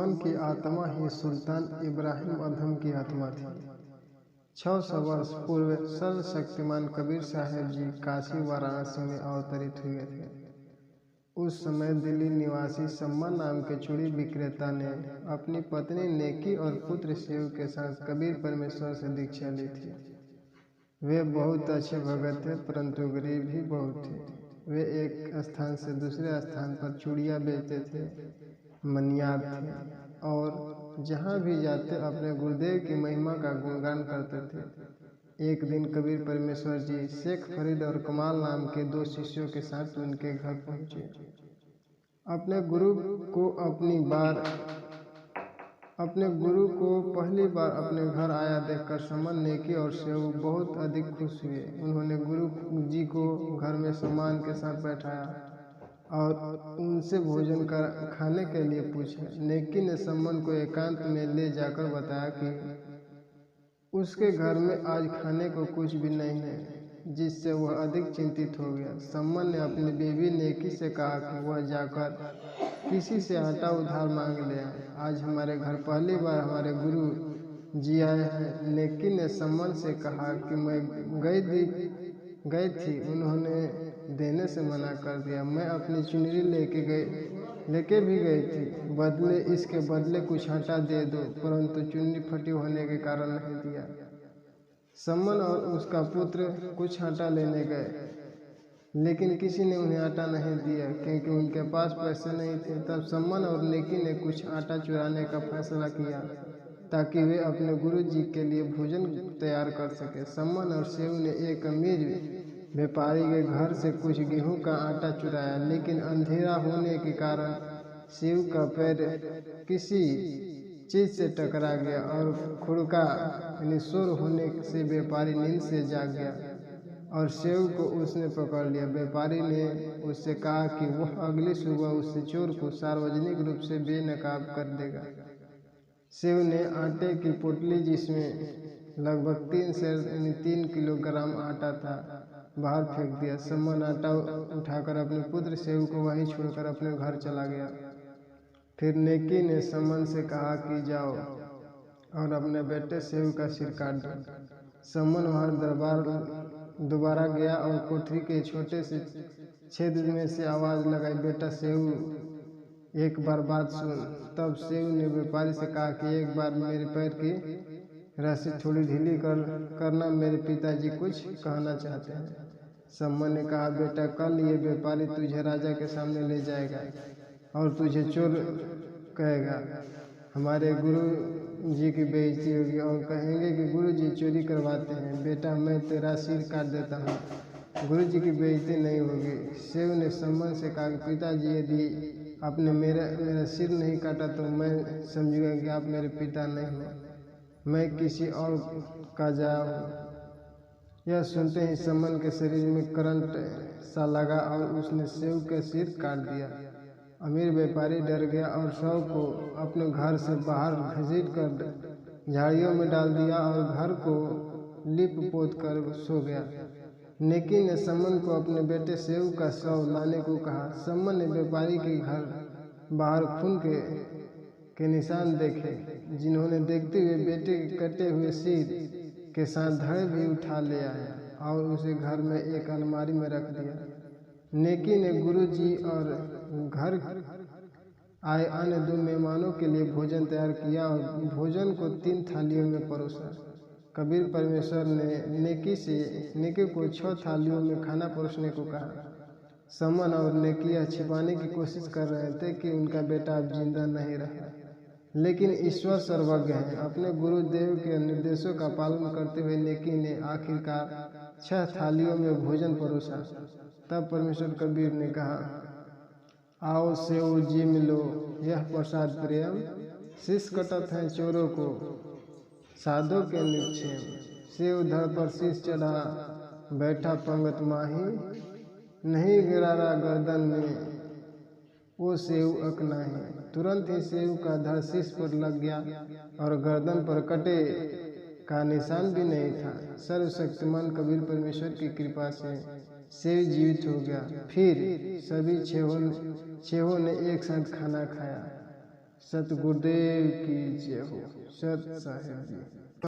सम्मन की आत्मा ही सुल्तान इब्राहिम अदहम की आत्मा थी। 600 वर्ष पूर्व सर्वशक्तिमान कबीर साहब जी काशी वाराणसी में अवतरित हुए थे। उस समय दिल्ली निवासी सम्मन नाम के चूड़ी विक्रेता ने अपनी पत्नी नेकी और पुत्र शिव के साथ कबीर परमेश्वर से दीक्षा ली थी। वे बहुत अच्छे भगत थे, परंतु गरीब भी बहुत थे। वे एक स्थान से दूसरे स्थान पर चूड़ियाँ बेचते थे, मनियार थे और जहाँ भी जाते अपने गुरुदेव की महिमा का गुणगान करते थे। एक दिन कबीर परमेश्वर जी शेख फरीद और कमाल नाम के 2 शिष्यों के साथ उनके घर पहुँचे। अपने गुरु को पहली बार अपने घर आया देखकर सम्मन, नेकी और शिव बहुत अधिक खुश हुए। उन्होंने गुरु जी को घर में सम्मान के साथ बैठाया और उनसे भोजन खाने के लिए पूछा। नेकी ने सम्मन को एकांत में ले जाकर बताया कि उसके घर में आज खाने को कुछ भी नहीं है, जिससे वह अधिक चिंतित हो गया। सम्मन ने अपनी बीवी नेकी से कहा कि वह जाकर किसी से आटा उधार मांग ले आए। आज हमारे घर पहली बार हमारे गुरु जी आए हैं। नेकी ने सम्मन से कहा कि मैं गई थी, उन्होंने देने से मना कर दिया। मैं अपनी चुनरी लेके भी गई थी, इसके बदले कुछ आटा दे दो, परंतु चुनरी फटी होने के कारण नहीं दिया। सम्मन और उसका पुत्र कुछ आटा लेने गए, लेकिन किसी ने उन्हें आटा नहीं दिया क्योंकि उनके पास पैसे नहीं थे। तब सम्मन और नेकी ने कुछ आटा चुराने का फैसला किया ताकि वे अपने गुरु जी के लिए भोजन तैयार कर सके। सम्मन और शिव ने एक अमीर व्यापारी के घर से कुछ गेहूं का आटा चुराया, लेकिन अंधेरा होने के कारण शिव का पैर किसी चीज से टकरा गया और खुड़का शोर होने से व्यापारी नींद से जाग गया और शिव को उसने पकड़ लिया। व्यापारी ने उससे कहा कि वह अगली सुबह उससे चोर को सार्वजनिक रूप से बेनकाब कर देगा। शिव ने आटे की पोटली, जिसमें लगभग 3 किलोग्राम आटा था, बाहर फेंक दिया। सम्मन आटा उठाकर अपने पुत्र शिव को वहीं छोड़कर अपने घर चला गया। फिर नेकी ने सम्मन से कहा कि जाओ और अपने बेटे शिव का सिर काट दो। सम्मन वहां दोबारा गया और कोठरी के छोटे से छेद में से आवाज लगाई, बेटा शिव, एक बार बात सुन। तब शिव ने व्यापारी से कहा कि एक बार मेरे पैर की रस्सी थोड़ी ढीली करना, मेरे पिताजी कुछ कहना चाहते हैं। सम्मन ने कहा, बेटा कल ये व्यापारी तुझे राजा के सामने ले जाएगा और तुझे चोर कहेगा। हमारे गुरु जी की बेइज्जती होगी और कहेंगे कि गुरु जी चोरी करवाते हैं। बेटा मैं तेरा सिर काट देता हूँ, गुरु जी की बेइज्जती नहीं होगी। शिव ने सम्मन से कहा कि पिताजी, यदि आपने मेरा सिर नहीं काटा तो मैं समझूंगा कि आप मेरे पिता नहीं हो, मैं किसी और का जाया हूँ। यह सुनते ही सम्मन के शरीर में करंट सा लगा और उसने शिव का सिर काट दिया। अमीर व्यापारी डर गया और शव को अपने घर से बाहर घसीट कर झाड़ियों में डाल दिया और घर को लिप पोत कर सो गया। नेकी ने सम्मन को अपने बेटे शिव का शव लाने को कहा। सम्मन ने व्यापारी के घर बाहर खून के निशान देखे, जिन्होंने देखते हुए बेटे के कटे हुए सिर के साथ धड़े भी उठा ले आया और उसे घर में एक अलमारी में रख दिया। नेकी ने गुरु जी और घर आए अन्य 2 मेहमानों के लिए भोजन तैयार किया और भोजन को 3 थालियों में परोसा। कबीर परमेश्वर ने नेकी को 6 थालियों में खाना परोसने को कहा। सम्मन और नेकी यह छिपाने की कोशिश कर रहे थे कि उनका बेटा अब जिंदा नहीं रहा, लेकिन ईश्वर सर्वज्ञ है। अपने गुरुदेव के निर्देशों का पालन करते हुए नेकी ने आखिरकार 6 थालियों में भोजन परोसा। तब परमेश्वर कबीर ने कहा, आओ शिव जी मिलो, यह प्रसाद प्रेम, शीश कटत है चोरों को साधो के निक्षेम। शिव धड़ पर शीश चढ़ा बैठा पंगत माही, नहीं गिरारा गर्दन में वो शिव अकनाही। तुरंत ही शिव का धड़ शीश पर लग गया और गर्दन पर कटे का निशान भी नहीं था। सर्वशक्तिमान कबीर परमेश्वर की कृपा से शिव जीवित हो गया। फिर सभी छहों ने एक साथ खाना खाया। सतगुरुदेव की जय हो। सत साहिब जी।